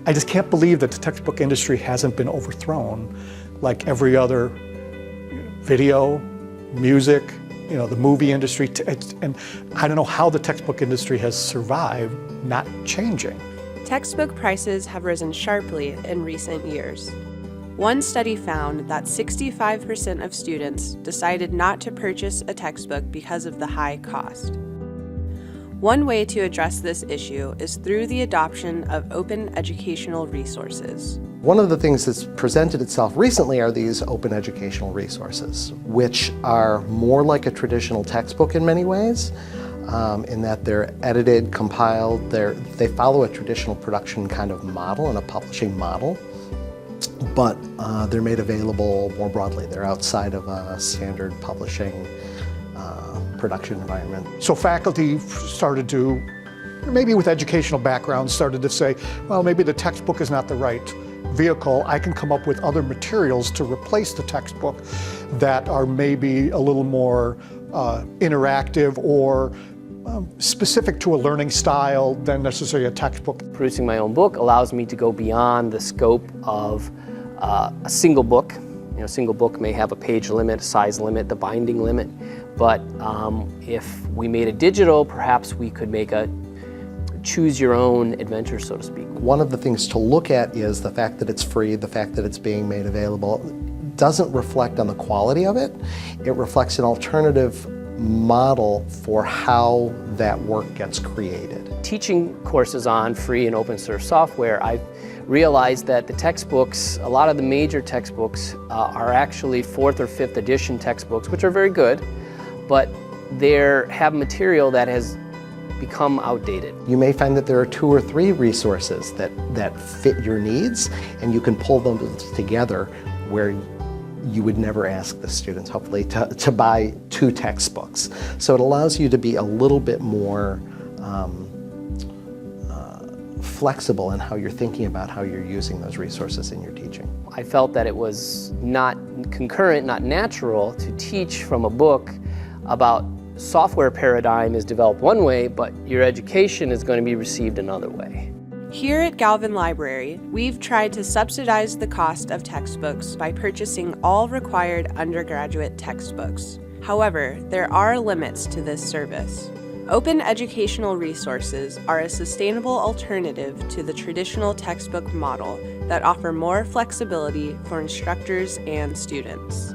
I just can't believe that the textbook industry hasn't been overthrown like every other video, music, the movie industry. And I don't know how the textbook industry has survived not changing. Textbook prices have risen sharply in recent years. One study found that 65% of students decided not to purchase a textbook because of the high cost. One way to address this issue is through the adoption of open educational resources. One of the things that's presented itself recently are these open educational resources, which are more like a traditional textbook in many ways, in that they're edited, compiled, they follow a traditional production kind of model and a publishing model, but they're made available more broadly. They're outside of a standard publishing production environment. So faculty started to, maybe with educational backgrounds, started to say, well, maybe the textbook is not the right vehicle. I can come up with other materials to replace the textbook that are maybe a little more interactive or specific to a learning style than necessarily a textbook. Producing my own book allows me to go beyond the scope of a single book. A single book may have a page limit, a size limit, the binding limit, but if we made it digital, perhaps we could make a choose your own adventure, so to speak. One of the things to look at is the fact that it's free, the fact that it's being made available. It doesn't reflect on the quality of it. It reflects an alternative model for how that work gets created. Teaching courses on free and open source software, I've realized that the textbooks, a lot of the major textbooks are actually 4th or 5th edition textbooks, which are very good, but they have material that has become outdated. You may find that there are 2 or 3 resources that fit your needs, and you can pull them together where you would never ask the students, hopefully, to buy 2 textbooks. So it allows you to be a little bit more flexible in how you're thinking about how you're using those resources in your teaching. I felt that it was not concurrent, not natural to teach from a book about software paradigm is developed one way, but your education is going to be received another way. Here at Galvin Library, we've tried to subsidize the cost of textbooks by purchasing all required undergraduate textbooks. However, there are limits to this service. Open educational resources are a sustainable alternative to the traditional textbook model that offer more flexibility for instructors and students.